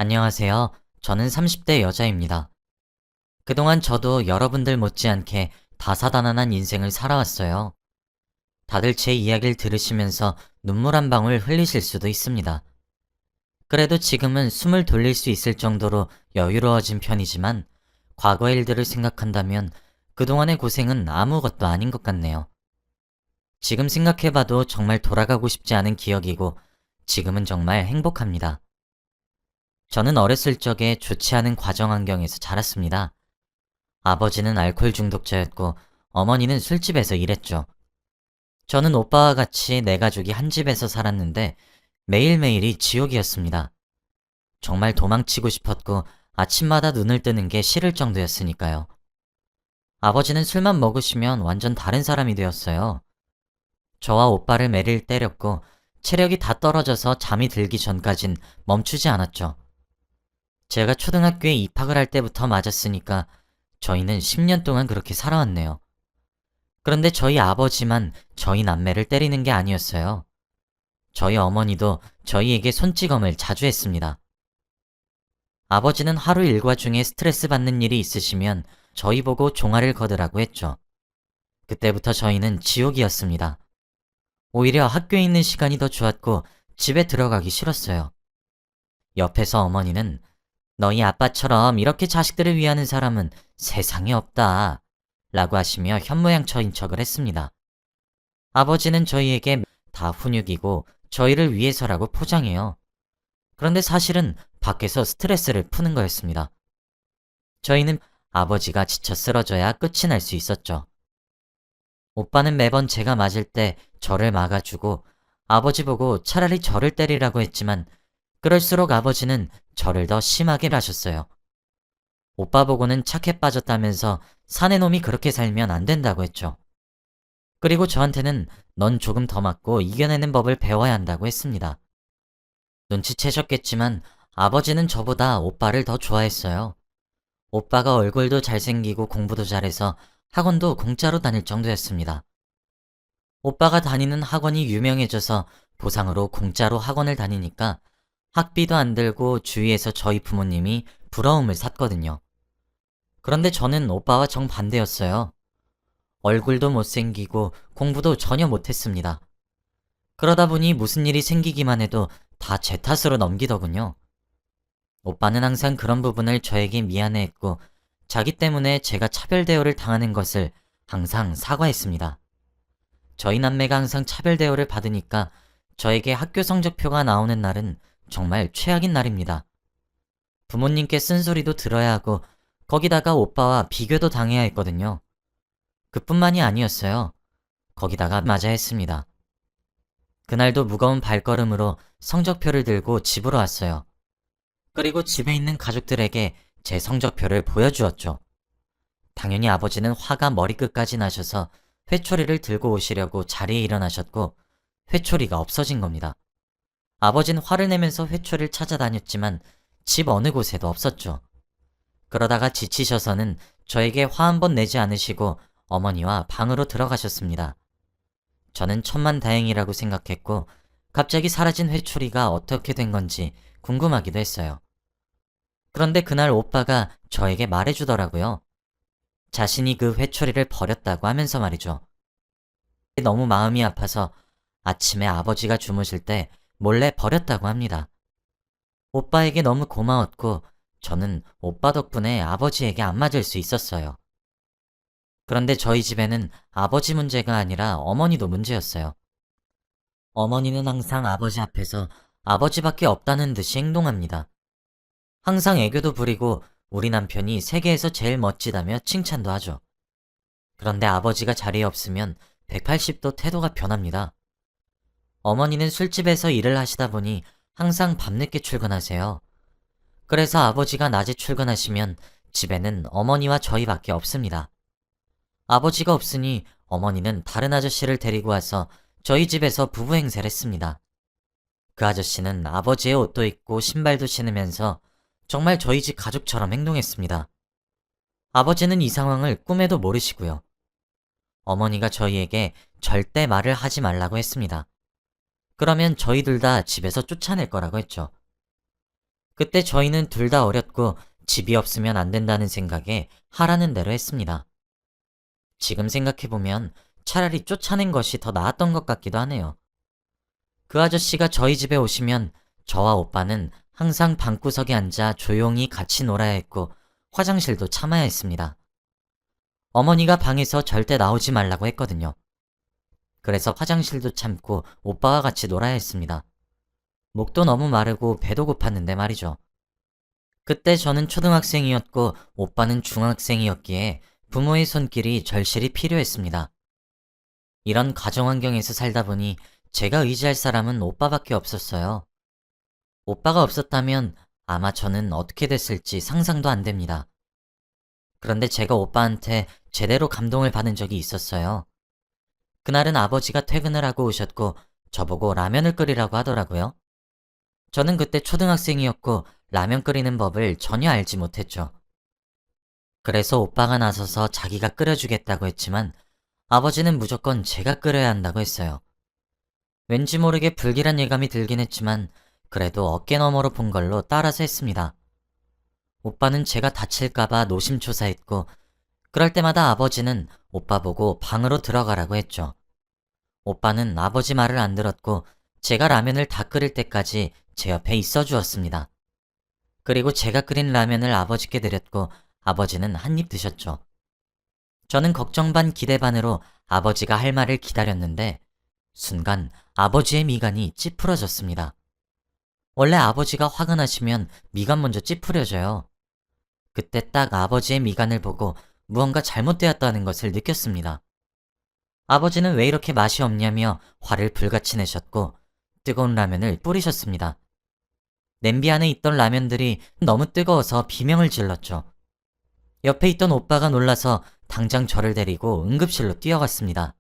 안녕하세요. 저는 30대 여자입니다. 그동안 저도 여러분들 못지않게 다사다난한 인생을 살아왔어요. 다들 제 이야기를 들으시면서 눈물 한 방울 흘리실 수도 있습니다. 그래도 지금은 숨을 돌릴 수 있을 정도로 여유로워진 편이지만 과거의 일들을 생각한다면 그동안의 고생은 아무것도 아닌 것 같네요. 지금 생각해봐도 정말 돌아가고 싶지 않은 기억이고 지금은 정말 행복합니다. 저는 어렸을 적에 좋지 않은 가정 환경에서 자랐습니다. 아버지는 알코올 중독자였고 어머니는 술집에서 일했죠. 저는 오빠와 같이 네 가족이 한 집에서 살았는데 매일매일이 지옥이었습니다. 정말 도망치고 싶었고 아침마다 눈을 뜨는 게 싫을 정도였으니까요. 아버지는 술만 먹으시면 완전 다른 사람이 되었어요. 저와 오빠를 매일 때렸고 체력이 다 떨어져서 잠이 들기 전까진 멈추지 않았죠. 제가 초등학교에 입학을 할 때부터 맞았으니까 저희는 10년 동안 그렇게 살아왔네요. 그런데 저희 아버지만 저희 남매를 때리는 게 아니었어요. 저희 어머니도 저희에게 손찌검을 자주 했습니다. 아버지는 하루 일과 중에 스트레스 받는 일이 있으시면 저희 보고 종아를 거두라고 했죠. 그때부터 저희는 지옥이었습니다. 오히려 학교에 있는 시간이 더 좋았고 집에 들어가기 싫었어요. 옆에서 어머니는 너희 아빠처럼 이렇게 자식들을 위하는 사람은 세상에 없다 라고 하시며 현모양처인 척을 했습니다. 아버지는 저희에게 다 훈육이고 저희를 위해서라고 포장해요. 그런데 사실은 밖에서 스트레스를 푸는 거였습니다. 저희는 아버지가 지쳐 쓰러져야 끝이 날 수 있었죠. 오빠는 매번 제가 맞을 때 저를 막아주고 아버지 보고 차라리 저를 때리라고 했지만 그럴수록 아버지는 저를 더 심하게 하셨어요. 오빠 보고는 착해 빠졌다면서 사내 놈이 그렇게 살면 안 된다고 했죠. 그리고 저한테는 넌 조금 더 맞고 이겨내는 법을 배워야 한다고 했습니다. 눈치채셨겠지만 아버지는 저보다 오빠를 더 좋아했어요. 오빠가 얼굴도 잘생기고 공부도 잘해서 학원도 공짜로 다닐 정도였습니다. 오빠가 다니는 학원이 유명해져서 보상으로 공짜로 학원을 다니니까 학비도 안 들고 주위에서 저희 부모님이 부러움을 샀거든요. 그런데 저는 오빠와 정반대였어요. 얼굴도 못생기고 공부도 전혀 못했습니다. 그러다 보니 무슨 일이 생기기만 해도 다 제 탓으로 넘기더군요. 오빠는 항상 그런 부분을 저에게 미안해했고 자기 때문에 제가 차별 대우를 당하는 것을 항상 사과했습니다. 저희 남매가 항상 차별 대우를 받으니까 저에게 학교 성적표가 나오는 날은 정말 최악인 날입니다. 부모님께 쓴소리도 들어야 하고 거기다가 오빠와 비교도 당해야 했거든요. 그뿐만이 아니었어요. 거기다가 맞아야 했습니다. 그날도 무거운 발걸음으로 성적표를 들고 집으로 왔어요. 그리고 집에 있는 가족들에게 제 성적표를 보여주었죠. 당연히 아버지는 화가 머리끝까지 나셔서 회초리를 들고 오시려고 자리에 일어나셨고 회초리가 없어진 겁니다. 아버지는 화를 내면서 회초리를 찾아다녔지만 집 어느 곳에도 없었죠. 그러다가 지치셔서는 저에게 화 한 번 내지 않으시고 어머니와 방으로 들어가셨습니다. 저는 천만다행이라고 생각했고 갑자기 사라진 회초리가 어떻게 된 건지 궁금하기도 했어요. 그런데 그날 오빠가 저에게 말해주더라고요. 자신이 그 회초리를 버렸다고 하면서 말이죠. 너무 마음이 아파서 아침에 아버지가 주무실 때 몰래 버렸다고 합니다. 오빠에게 너무 고마웠고 저는 오빠 덕분에 아버지에게 안 맞을 수 있었어요. 그런데 저희 집에는 아버지 문제가 아니라 어머니도 문제였어요. 어머니는 항상 아버지 앞에서 아버지밖에 없다는 듯이 행동합니다. 항상 애교도 부리고 우리 남편이 세계에서 제일 멋지다며 칭찬도 하죠. 그런데 아버지가 자리에 없으면 180도 태도가 변합니다. 어머니는 술집에서 일을 하시다 보니 항상 밤늦게 출근하세요. 그래서 아버지가 낮에 출근하시면 집에는 어머니와 저희밖에 없습니다. 아버지가 없으니 어머니는 다른 아저씨를 데리고 와서 저희 집에서 부부 행세를 했습니다. 그 아저씨는 아버지의 옷도 입고 신발도 신으면서 정말 저희 집 가족처럼 행동했습니다. 아버지는 이 상황을 꿈에도 모르시고요. 어머니가 저희에게 절대 말을 하지 말라고 했습니다. 그러면 저희들 다 집에서 쫓아낼 거라고 했죠. 그때 저희는 둘 다 어렸고 집이 없으면 안 된다는 생각에 하라는 대로 했습니다. 지금 생각해보면 차라리 쫓아낸 것이 더 나았던 것 같기도 하네요. 그 아저씨가 저희 집에 오시면 저와 오빠는 항상 방구석에 앉아 조용히 같이 놀아야 했고 화장실도 참아야 했습니다. 어머니가 방에서 절대 나오지 말라고 했거든요. 그래서 화장실도 참고 오빠와 같이 놀아야 했습니다. 목도 너무 마르고 배도 고팠는데 말이죠. 그때 저는 초등학생이었고 오빠는 중학생이었기에 부모의 손길이 절실히 필요했습니다. 이런 가정 환경에서 살다 보니 제가 의지할 사람은 오빠밖에 없었어요. 오빠가 없었다면 아마 저는 어떻게 됐을지 상상도 안 됩니다. 그런데 제가 오빠한테 제대로 감동을 받은 적이 있었어요. 그날은 아버지가 퇴근을 하고 오셨고 저보고 라면을 끓이라고 하더라고요. 저는 그때 초등학생이었고 라면 끓이는 법을 전혀 알지 못했죠. 그래서 오빠가 나서서 자기가 끓여주겠다고 했지만 아버지는 무조건 제가 끓여야 한다고 했어요. 왠지 모르게 불길한 예감이 들긴 했지만 그래도 어깨너머로 본 걸로 따라서 했습니다. 오빠는 제가 다칠까봐 노심초사했고 그럴 때마다 아버지는 오빠 보고 방으로 들어가라고 했죠. 오빠는 아버지 말을 안 들었고 제가 라면을 다 끓일 때까지 제 옆에 있어 주었습니다. 그리고 제가 끓인 라면을 아버지께 드렸고 아버지는 한 입 드셨죠. 저는 걱정 반 기대 반으로 아버지가 할 말을 기다렸는데 순간 아버지의 미간이 찌푸러졌습니다. 원래 아버지가 화가 나시면 미간 먼저 찌푸려져요. 그때 딱 아버지의 미간을 보고 무언가 잘못되었다는 것을 느꼈습니다. 아버지는 왜 이렇게 맛이 없냐며 화를 불같이 내셨고 뜨거운 라면을 뿌리셨습니다. 냄비 안에 있던 라면들이 너무 뜨거워서 비명을 질렀죠. 옆에 있던 오빠가 놀라서 당장 저를 데리고 응급실로 뛰어갔습니다.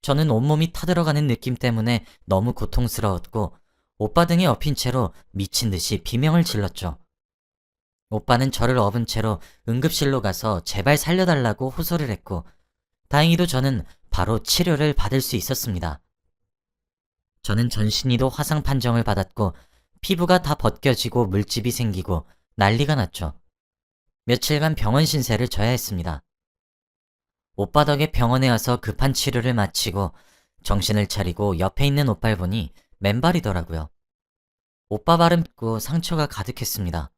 저는 온몸이 타들어가는 느낌 때문에 너무 고통스러웠고 오빠 등에 엎인 채로 미친 듯이 비명을 질렀죠. 오빠는 저를 업은 채로 응급실로 가서 제발 살려달라고 호소를 했고 다행히도 저는 바로 치료를 받을 수 있었습니다. 저는 전신이도 화상 판정을 받았고 피부가 다 벗겨지고 물집이 생기고 난리가 났죠. 며칠간 병원 신세를 져야 했습니다. 오빠 덕에 병원에 와서 급한 치료를 마치고 정신을 차리고 옆에 있는 오빠를 보니 맨발이더라고요. 오빠 발은 붓고 상처가 가득했습니다.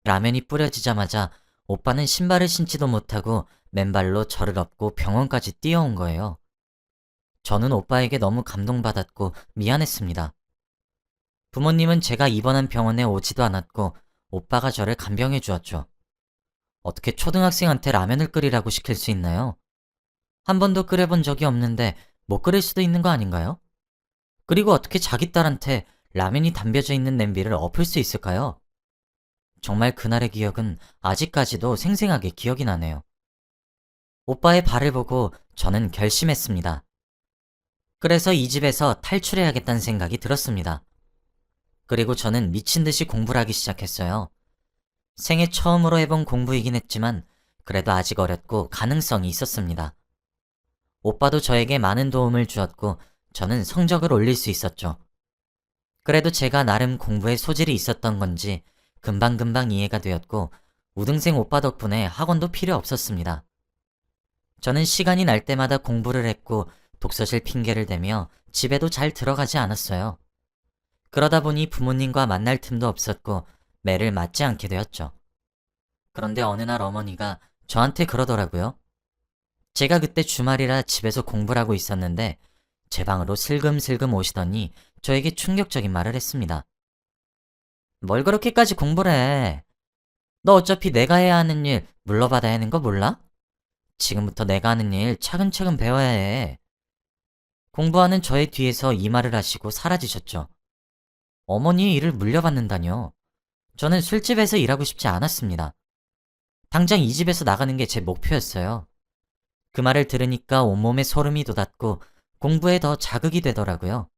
라면이 뿌려지자마자 오빠는 신발을 신지도 못하고 맨발로 저를 업고 병원까지 뛰어온 거예요. 저는 오빠에게 너무 감동받았고 미안했습니다. 부모님은 제가 입원한 병원에 오지도 않았고 오빠가 저를 간병해 주었죠. 어떻게 초등학생한테 라면을 끓이라고 시킬 수 있나요? 한 번도 끓여본 적이 없는데 못 끓일 수도 있는 거 아닌가요? 그리고 어떻게 자기 딸한테 라면이 담겨져 있는 냄비를 엎을 수 있을까요? 정말 그날의 기억은 아직까지도 생생하게 기억이 나네요. 오빠의 발을 보고 저는 결심했습니다. 그래서 이 집에서 탈출해야겠다는 생각이 들었습니다. 그리고 저는 미친 듯이 공부를 하기 시작했어요. 생애 처음으로 해본 공부이긴 했지만 그래도 아직 어렸고 가능성이 있었습니다. 오빠도 저에게 많은 도움을 주었고 저는 성적을 올릴 수 있었죠. 그래도 제가 나름 공부에 소질이 있었던 건지 금방금방 이해가 되었고 우등생 오빠 덕분에 학원도 필요 없었습니다. 저는 시간이 날 때마다 공부를 했고 독서실 핑계를 대며 집에도 잘 들어가지 않았어요. 그러다 보니 부모님과 만날 틈도 없었고 매를 맞지 않게 되었죠. 그런데 어느 날 어머니가 저한테 그러더라고요. 제가 그때 주말이라 집에서 공부를 하고 있었는데 제 방으로 슬금슬금 오시더니 저에게 충격적인 말을 했습니다. 뭘 그렇게까지 공부를 해? 너 어차피 내가 해야 하는 일 물러받아야 하는 거 몰라? 지금부터 내가 하는 일 차근차근 배워야 해. 공부하는 저의 뒤에서 이 말을 하시고 사라지셨죠. 어머니의 일을 물려받는다뇨. 저는 술집에서 일하고 싶지 않았습니다. 당장 이 집에서 나가는 게 제 목표였어요. 그 말을 들으니까 온몸에 소름이 돋았고 공부에 더 자극이 되더라고요.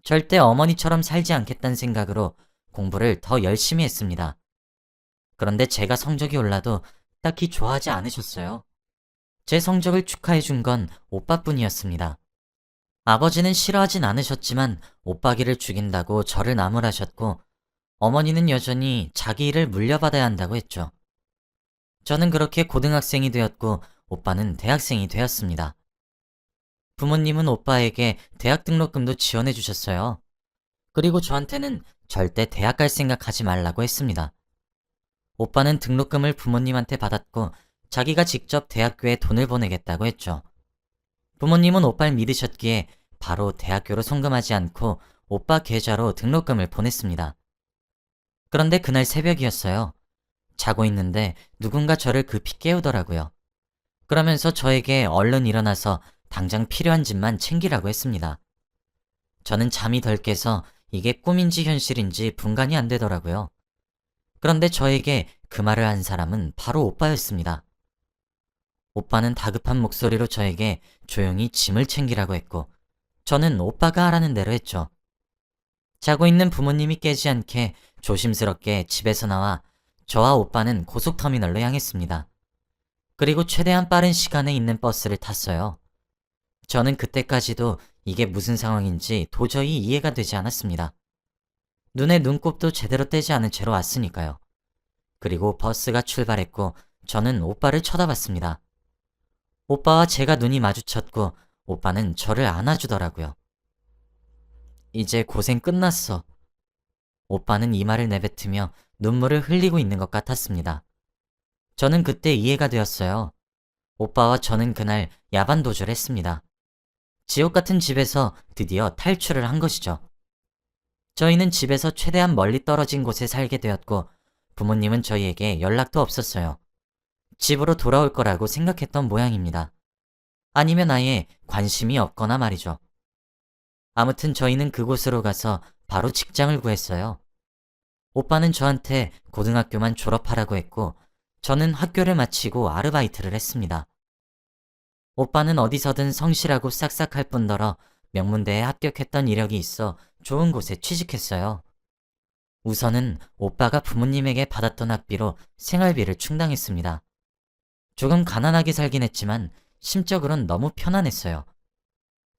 절대 어머니처럼 살지 않겠다는 생각으로 공부를 더 열심히 했습니다. 그런데 제가 성적이 올라도 딱히 좋아하지 않으셨어요. 제 성적을 축하해 준 건 오빠뿐이었습니다. 아버지는 싫어하진 않으셨지만 오빠기를 죽인다고 저를 나무라셨고 어머니는 여전히 자기 일을 물려받아야 한다고 했죠. 저는 그렇게 고등학생이 되었고 오빠는 대학생이 되었습니다. 부모님은 오빠에게 대학 등록금도 지원해 주셨어요. 그리고 저한테는 절대 대학 갈 생각하지 말라고 했습니다. 오빠는 등록금을 부모님한테 받았고 자기가 직접 대학교에 돈을 보내겠다고 했죠. 부모님은 오빠를 믿으셨기에 바로 대학교로 송금하지 않고 오빠 계좌로 등록금을 보냈습니다. 그런데 그날 새벽이었어요. 자고 있는데 누군가 저를 급히 깨우더라고요. 그러면서 저에게 얼른 일어나서 당장 필요한 집만 챙기라고 했습니다. 저는 잠이 덜 깨서 이게 꿈인지 현실인지 분간이 안 되더라고요. 그런데 저에게 그 말을 한 사람은 바로 오빠였습니다. 오빠는 다급한 목소리로 저에게 조용히 짐을 챙기라고 했고, 저는 오빠가 하라는 대로 했죠. 자고 있는 부모님이 깨지 않게 조심스럽게 집에서 나와 저와 오빠는 고속터미널로 향했습니다. 그리고 최대한 빠른 시간에 있는 버스를 탔어요. 저는 그때까지도 이게 무슨 상황인지 도저히 이해가 되지 않았습니다. 눈에 눈곱도 제대로 떼지 않은 채로 왔으니까요. 그리고 버스가 출발했고 저는 오빠를 쳐다봤습니다. 오빠와 제가 눈이 마주쳤고 오빠는 저를 안아주더라고요. 이제 고생 끝났어. 오빠는 이 말을 내뱉으며 눈물을 흘리고 있는 것 같았습니다. 저는 그때 이해가 되었어요. 오빠와 저는 그날 야반 도주를 했습니다. 지옥 같은 집에서 드디어 탈출을 한 것이죠. 저희는 집에서 최대한 멀리 떨어진 곳에 살게 되었고 부모님은 저희에게 연락도 없었어요. 집으로 돌아올 거라고 생각했던 모양입니다. 아니면 아예 관심이 없거나 말이죠. 아무튼 저희는 그곳으로 가서 바로 직장을 구했어요. 오빠는 저한테 고등학교만 졸업하라고 했고 저는 학교를 마치고 아르바이트를 했습니다. 오빠는 어디서든 성실하고 싹싹할 뿐더러 명문대에 합격했던 이력이 있어 좋은 곳에 취직했어요. 우선은 오빠가 부모님에게 받았던 학비로 생활비를 충당했습니다. 조금 가난하게 살긴 했지만 심적으론 너무 편안했어요.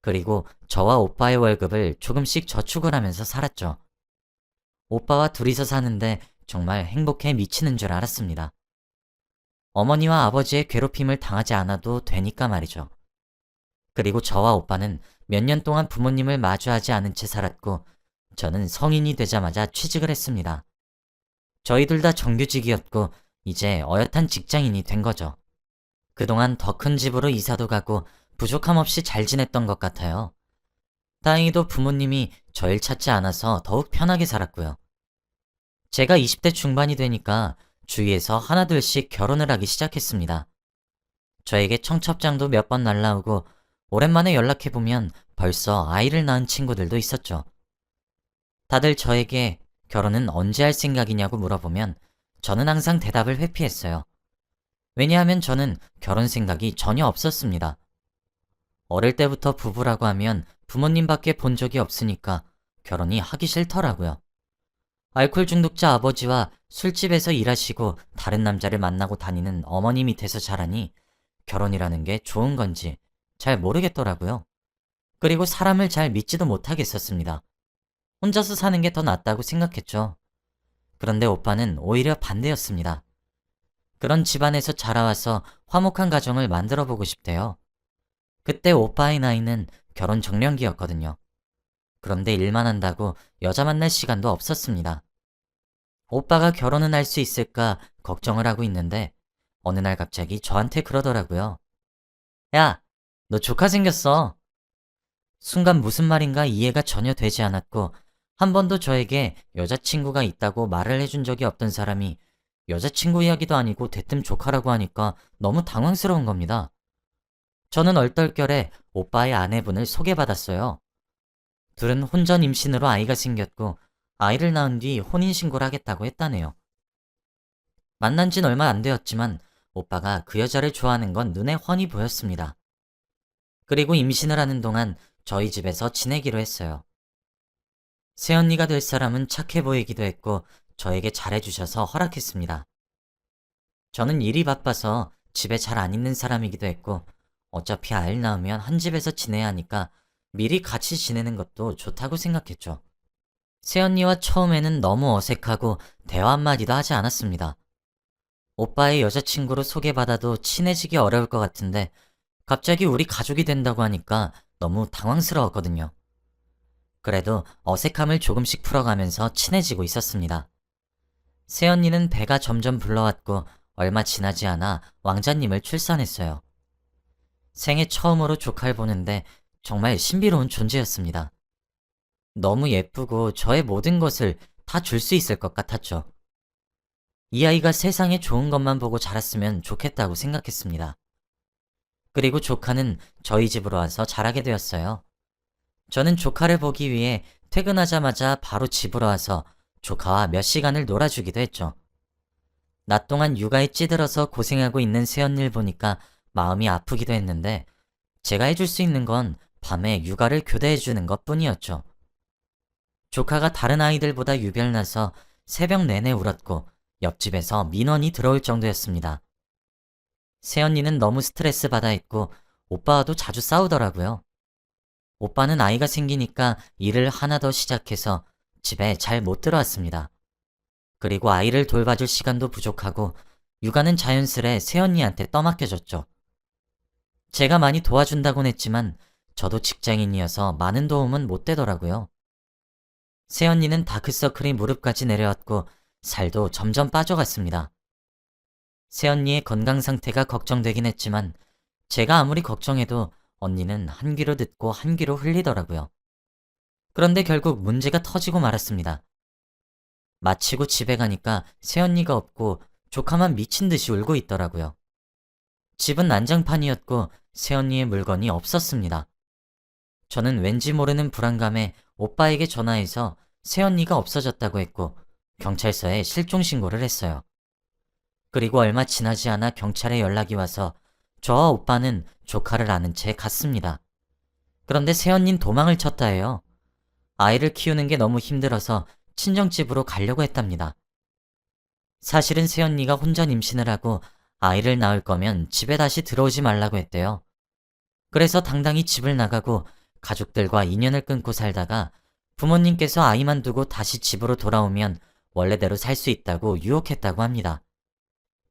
그리고 저와 오빠의 월급을 조금씩 저축을 하면서 살았죠. 오빠와 둘이서 사는데 정말 행복해 미치는 줄 알았습니다. 어머니와 아버지의 괴롭힘을 당하지 않아도 되니까 말이죠. 그리고 저와 오빠는 몇 년 동안 부모님을 마주하지 않은 채 살았고 저는 성인이 되자마자 취직을 했습니다. 저희 둘 다 정규직이었고 이제 어엿한 직장인이 된 거죠. 그동안 더 큰 집으로 이사도 가고 부족함 없이 잘 지냈던 것 같아요. 다행히도 부모님이 저를 찾지 않아서 더욱 편하게 살았고요. 제가 20대 중반이 되니까 주위에서 하나둘씩 결혼을 하기 시작했습니다. 저에게 청첩장도 몇 번 날라오고 오랜만에 연락해보면 벌써 아이를 낳은 친구들도 있었죠. 다들 저에게 결혼은 언제 할 생각이냐고 물어보면 저는 항상 대답을 회피했어요. 왜냐하면 저는 결혼 생각이 전혀 없었습니다. 어릴 때부터 부부라고 하면 부모님밖에 본 적이 없으니까 결혼이 하기 싫더라고요. 알코올 중독자 아버지와 술집에서 일하시고 다른 남자를 만나고 다니는 어머니 밑에서 자라니 결혼이라는 게 좋은 건지 잘 모르겠더라고요. 그리고 사람을 잘 믿지도 못하겠었습니다. 혼자서 사는 게 더 낫다고 생각했죠. 그런데 오빠는 오히려 반대였습니다. 그런 집안에서 자라와서 화목한 가정을 만들어 보고 싶대요. 그때 오빠의 나이는 결혼 정년기였거든요. 그런데 일만 한다고 여자 만날 시간도 없었습니다. 오빠가 결혼은 할 수 있을까 걱정을 하고 있는데 어느 날 갑자기 저한테 그러더라고요. 야, 너 조카 생겼어. 순간 무슨 말인가 이해가 전혀 되지 않았고 한 번도 저에게 여자친구가 있다고 말을 해준 적이 없던 사람이 여자친구 이야기도 아니고 대뜸 조카라고 하니까 너무 당황스러운 겁니다. 저는 얼떨결에 오빠의 아내분을 소개받았어요. 둘은 혼전 임신으로 아이가 생겼고 아이를 낳은 뒤 혼인신고를 하겠다고 했다네요. 만난 진 얼마 안 되었지만 오빠가 그 여자를 좋아하는 건 눈에 훤히 보였습니다. 그리고 임신을 하는 동안 저희 집에서 지내기로 했어요. 새언니가 될 사람은 착해 보이기도 했고 저에게 잘해주셔서 허락했습니다. 저는 일이 바빠서 집에 잘 안 있는 사람이기도 했고 어차피 아이를 낳으면 한 집에서 지내야 하니까 미리 같이 지내는 것도 좋다고 생각했죠. 새언니와 처음에는 너무 어색하고 대화 한마디도 하지 않았습니다. 오빠의 여자친구로 소개받아도 친해지기 어려울 것 같은데 갑자기 우리 가족이 된다고 하니까 너무 당황스러웠거든요. 그래도 어색함을 조금씩 풀어가면서 친해지고 있었습니다. 새언니는 배가 점점 불러왔고 얼마 지나지 않아 왕자님을 출산했어요. 생애 처음으로 조카를 보는데 정말 신비로운 존재였습니다. 너무 예쁘고 저의 모든 것을 다 줄 수 있을 것 같았죠. 이 아이가 세상에 좋은 것만 보고 자랐으면 좋겠다고 생각했습니다. 그리고 조카는 저희 집으로 와서 자라게 되었어요. 저는 조카를 보기 위해 퇴근하자마자 바로 집으로 와서 조카와 몇 시간을 놀아주기도 했죠. 낮 동안 육아에 찌들어서 고생하고 있는 새언니를 보니까 마음이 아프기도 했는데 제가 해줄 수 있는 건 밤에 육아를 교대해주는 것 뿐이었죠. 조카가 다른 아이들보다 유별나서 새벽 내내 울었고 옆집에서 민원이 들어올 정도였습니다. 새언니는 너무 스트레스 받아 있고 오빠와도 자주 싸우더라고요. 오빠는 아이가 생기니까 일을 하나 더 시작해서 집에 잘 못 들어왔습니다. 그리고 아이를 돌봐줄 시간도 부족하고 육아는 자연스레 새언니한테 떠맡겨졌죠. 제가 많이 도와준다곤 했지만 저도 직장인이어서 많은 도움은 못 되더라고요. 새언니는 다크서클이 무릎까지 내려왔고 살도 점점 빠져갔습니다. 새언니의 건강 상태가 걱정되긴 했지만 제가 아무리 걱정해도 언니는 한 귀로 듣고 한 귀로 흘리더라고요. 그런데 결국 문제가 터지고 말았습니다. 마치고 집에 가니까 새언니가 없고 조카만 미친 듯이 울고 있더라고요. 집은 난장판이었고 새언니의 물건이 없었습니다. 저는 왠지 모르는 불안감에 오빠에게 전화해서 새언니가 없어졌다고 했고 경찰서에 실종 신고를 했어요. 그리고 얼마 지나지 않아 경찰에 연락이 와서 저와 오빠는 조카를 아는 채 갔습니다. 그런데 새언니는 도망을 쳤다 해요. 아이를 키우는 게 너무 힘들어서 친정집으로 가려고 했답니다. 사실은 새언니가 혼전 임신을 하고 아이를 낳을 거면 집에 다시 들어오지 말라고 했대요. 그래서 당당히 집을 나가고 가족들과 인연을 끊고 살다가 부모님께서 아이만 두고 다시 집으로 돌아오면 원래대로 살 수 있다고 유혹했다고 합니다.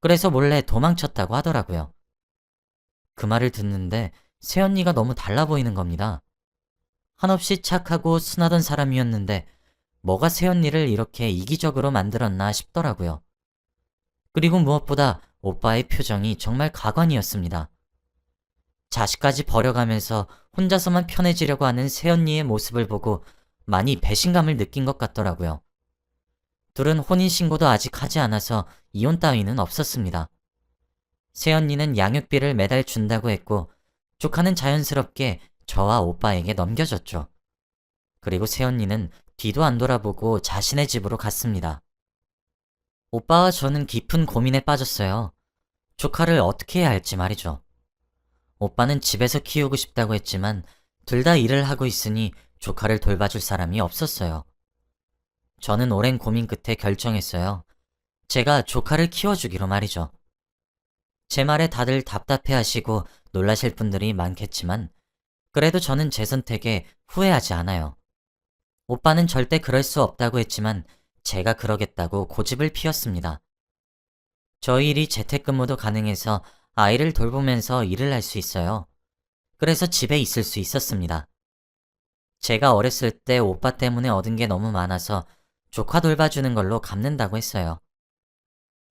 그래서 몰래 도망쳤다고 하더라고요. 그 말을 듣는데 새언니가 너무 달라 보이는 겁니다. 한없이 착하고 순하던 사람이었는데 뭐가 새언니를 이렇게 이기적으로 만들었나 싶더라고요. 그리고 무엇보다 오빠의 표정이 정말 가관이었습니다. 자식까지 버려가면서 혼자서만 편해지려고 하는 새언니의 모습을 보고 많이 배신감을 느낀 것 같더라고요. 둘은 혼인신고도 아직 하지 않아서 이혼 따위는 없었습니다. 새언니는 양육비를 매달 준다고 했고 조카는 자연스럽게 저와 오빠에게 넘겨졌죠. 그리고 새언니는 뒤도 안 돌아보고 자신의 집으로 갔습니다. 오빠와 저는 깊은 고민에 빠졌어요. 조카를 어떻게 해야 할지 말이죠. 오빠는 집에서 키우고 싶다고 했지만 둘 다 일을 하고 있으니 조카를 돌봐줄 사람이 없었어요. 저는 오랜 고민 끝에 결정했어요. 제가 조카를 키워주기로 말이죠. 제 말에 다들 답답해하시고 놀라실 분들이 많겠지만 그래도 저는 제 선택에 후회하지 않아요. 오빠는 절대 그럴 수 없다고 했지만 제가 그러겠다고 고집을 피웠습니다. 저희 일이 재택근무도 가능해서 아이를 돌보면서 일을 할 수 있어요. 그래서 집에 있을 수 있었습니다. 제가 어렸을 때 오빠 때문에 얻은 게 너무 많아서 조카 돌봐주는 걸로 갚는다고 했어요.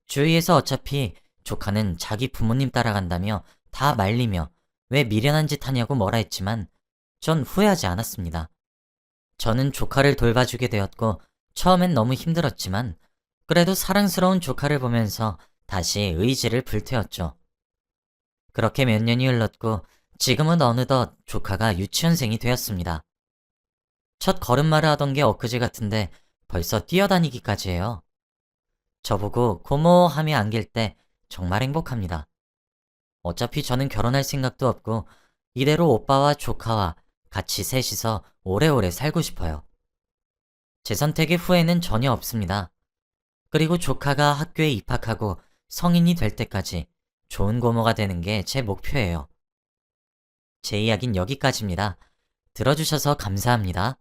주위에서 어차피 조카는 자기 부모님 따라간다며 다 말리며 왜 미련한 짓 하냐고 뭐라 했지만 전 후회하지 않았습니다. 저는 조카를 돌봐주게 되었고 처음엔 너무 힘들었지만 그래도 사랑스러운 조카를 보면서 다시 의지를 불태웠죠. 그렇게 몇 년이 흘렀고 지금은 어느덧 조카가 유치원생이 되었습니다. 첫 걸음마를 하던 게 엊그제 같은데 벌써 뛰어다니기까지 해요. 저보고 고모함이 안길 때 정말 행복합니다. 어차피 저는 결혼할 생각도 없고 이대로 오빠와 조카와 같이 셋이서 오래오래 살고 싶어요. 제 선택에 후회는 전혀 없습니다. 그리고 조카가 학교에 입학하고 성인이 될 때까지 좋은 고모가 되는 게 제 목표예요. 제 이야기는 여기까지입니다. 들어주셔서 감사합니다.